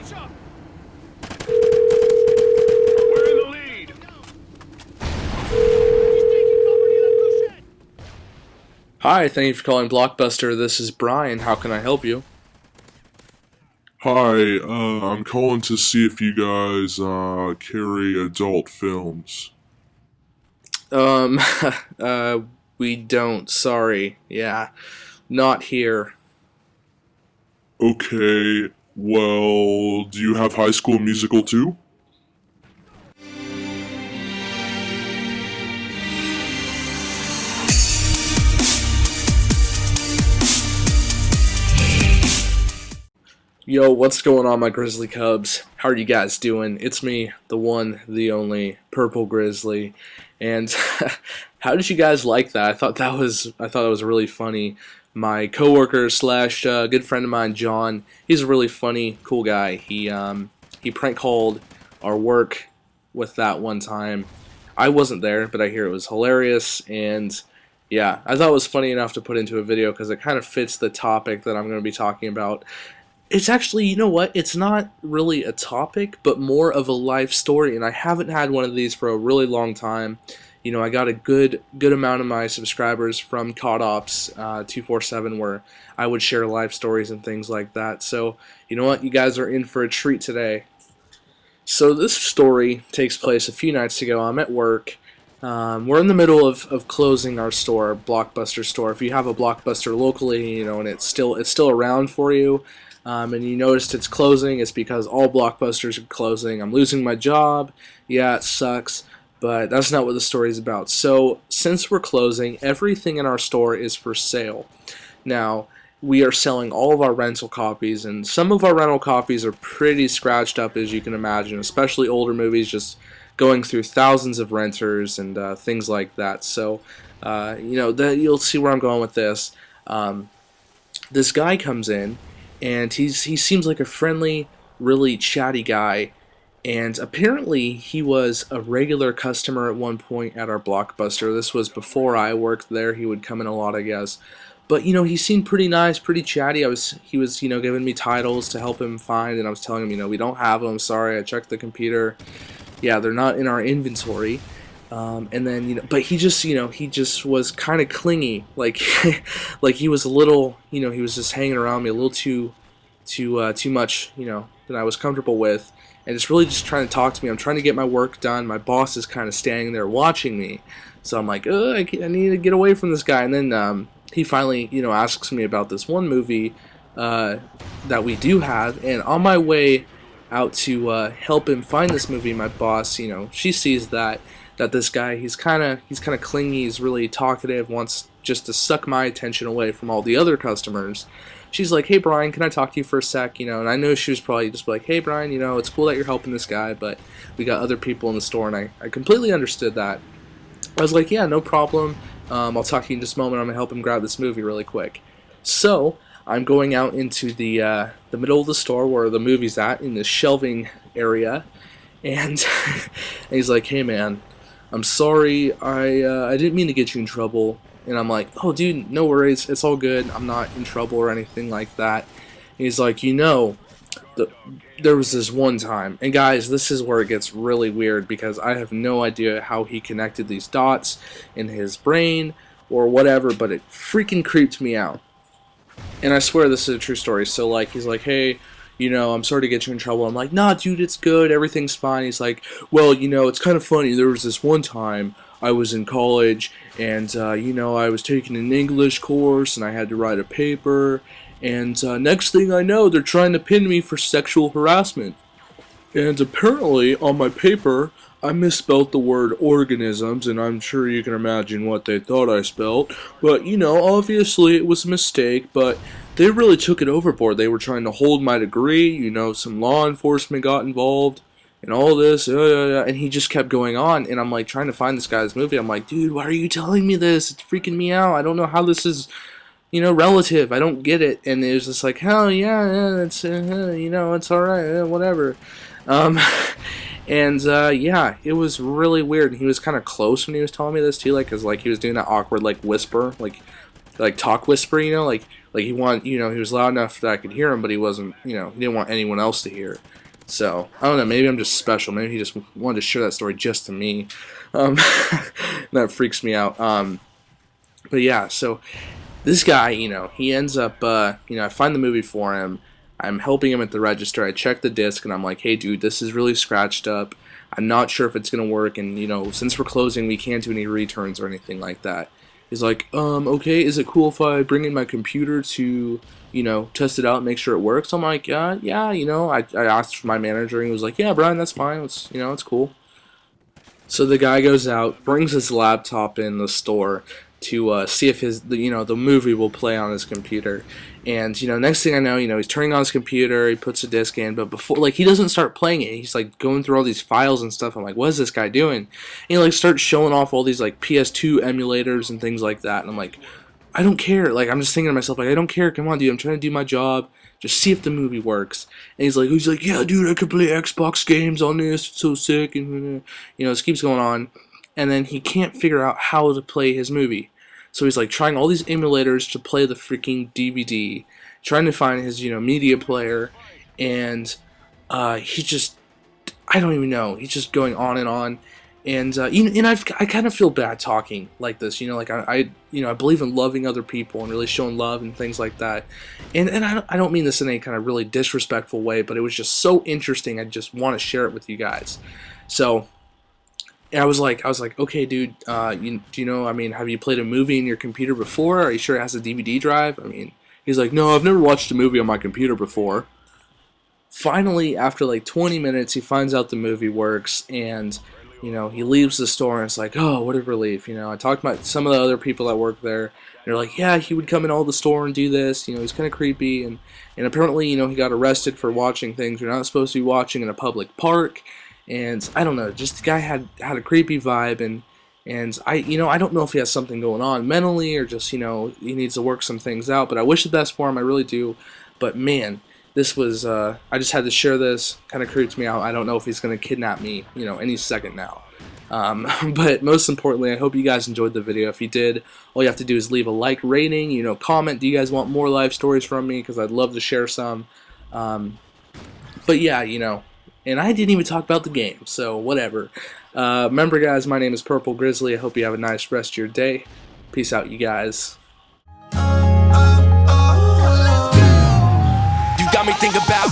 We're in the lead. Hi, thank you for calling Blockbuster. This is Brian. How can I help you? Hi, I'm calling to see if you guys carry adult films. We don't. Sorry. Yeah, not here. Okay, well, do you have High School Musical too? Yo, what's going on, my Grizzly Cubs? How are you guys doing? It's me, the one, the only, Purple Grizzly. And how did you guys like that? I thought it was really funny. My coworker slash good friend of mine, John, he's a really funny, cool guy. He prank called our work with that one time. I wasn't there, but I hear it was hilarious, and yeah, I thought it was funny enough to put into a video because it kind of fits the topic that I'm going to be talking about. It's actually, you know what, it's not really a topic, but more of a life story, and I haven't had one of these for a really long time. You know, I got a good amount of my subscribers from CoD Ops 247, where I would share life stories and things like that. So, you know what, you guys are in for a treat today. So this story takes place a few nights ago. I'm at work. We're in the middle of closing our store, Blockbuster store. If you have a Blockbuster locally, you know, and it's still around for you, and you noticed it's closing, it's because all Blockbusters are closing. I'm losing my job. Yeah, it sucks, but that's not what the story is about. So, since we're closing, everything in our store is for sale. Now, we are selling all of our rental copies, and some of our rental copies are pretty scratched up, as you can imagine, especially older movies, just going through thousands of renters and things like that. So, you know, you'll see where I'm going with this. This guy comes in, and he seems like a friendly, really chatty guy, and apparently he was a regular customer at one point at our Blockbuster. This was before I worked there. He would come in a lot, I guess. But, you know, he seemed pretty nice, pretty chatty. He was, you know, giving me titles to help him find, and I was telling him, you know, we don't have them, sorry, I checked the computer. Yeah, they're not in our inventory. And then, you know, but he just, you know, he just was kind of clingy, like, like he was a little, you know, he was just hanging around me a little too much, you know, than I was comfortable with, and it's really just trying to talk to me. I'm trying to get my work done. My boss is kind of standing there watching me, so I'm like, I need to get away from this guy. And then he finally, you know, asks me about this one movie that we do have, and on my way out to help him find this movie, my boss, you know, she sees that this guy, he's kind of clingy, he's really talkative, wants just to suck my attention away from all the other customers. She's like, hey Brian, can I talk to you for a sec, you know, and I know she was probably just like, hey Brian, you know, it's cool that you're helping this guy, but we got other people in the store, and I completely understood that. I was like, yeah, no problem, I'll talk to you in just a moment, I'm going to help him grab this movie really quick. So, I'm going out into the middle of the store where the movie's at, in the shelving area, and he's like, hey man, I'm sorry, I didn't mean to get you in trouble. And I'm like, oh dude, no worries, it's all good, I'm not in trouble or anything like that. And he's like, you know, there was this one time, and guys, this is where it gets really weird, because I have no idea how he connected these dots in his brain or whatever, but it freaking creeped me out. And I swear this is a true story. So like, he's like, hey, you know, I'm sorry to get you in trouble. I'm like, nah dude, it's good, everything's fine. He's like, well, you know, it's kind of funny, there was this one time I was in college, and you know, I was taking an English course, and I had to write a paper, and next thing I know, they're trying to pin me for sexual harassment. And apparently, on my paper, I misspelled the word organisms, and I'm sure you can imagine what they thought I spelled. But, you know, obviously it was a mistake, but they really took it overboard. They were trying to hold my degree, you know, some law enforcement got involved, and all this, and he just kept going on, and I'm like trying to find this guy's movie. I'm like, dude, why are you telling me this? It's freaking me out. I don't know how this is, you know, relative. I don't get it. And it was just like, hell yeah, it's, you know, it's alright, whatever. And yeah, it was really weird. And he was kind of close when he was telling me this too, like, cause like he was doing that awkward like whisper, like talk whisper, you know, like Like he was loud enough that I could hear him, but he wasn't, he didn't want anyone else to hear. So I don't know, maybe I'm just special. Maybe he just wanted to share that story just to me. That freaks me out. But yeah, so this guy, he ends up, I find the movie for him. I'm helping him at the register. I check the disc, and I'm like, hey, dude, this is really scratched up. I'm not sure if it's going to work, and, since we're closing, we can't do any returns or anything like that. He's like, okay, is it cool if I bring in my computer to, test it out and make sure it works? I'm like, yeah, I asked for my manager, and he was like, yeah, Brian, that's fine. It's cool. So the guy goes out, brings his laptop in the store to see if the movie will play on his computer. And, next thing I know, he's turning on his computer, he puts a disc in, but before, he doesn't start playing it. He's, going through all these files and stuff. I'm like, what is this guy doing? And he, starts showing off all these, PS2 emulators and things like that. And I'm like, I don't care. I'm just thinking to myself, I don't care. Come on, dude. I'm trying to do my job. Just see if the movie works. And he's like, yeah, dude, I can play Xbox games on this. It's so sick. And, this keeps going on. And then he can't figure out how to play his movie. So he's trying all these emulators to play the freaking DVD, trying to find his media player, and he just, I don't even know. He's just going on and on, and I kind of feel bad talking like this. I believe in loving other people and really showing love and things like that, and I don't mean this in any kind of really disrespectful way, but it was just so interesting. I just want to share it with you guys. So. I was like, okay, dude, have you played a movie in your computer before? Are you sure it has a DVD drive? He's like, no, I've never watched a movie on my computer before. Finally, after 20 minutes, he finds out the movie works, and, he leaves the store, and it's like, oh, what a relief. I talked about some of the other people that work there, and they're like, yeah, he would come in all the store and do this, he's kind of creepy, and apparently, he got arrested for watching things you're not supposed to be watching in a public park. And I don't know, just the guy had a creepy vibe, and I don't know if he has something going on mentally or just he needs to work some things out. But I wish the best for him, I really do. But man, this was I just had to share this. Kind of creeps me out. I don't know if he's gonna kidnap me, any second now. But most importantly, I hope you guys enjoyed the video. If you did, all you have to do is leave a like, rating, comment. Do you guys want more live stories from me? Because I'd love to share some. But yeah, and I didn't even talk about the game, so whatever. Remember, guys, my name is Purple Grizzly. I hope you have a nice rest of your day. Peace out, you guys. You got me thinking about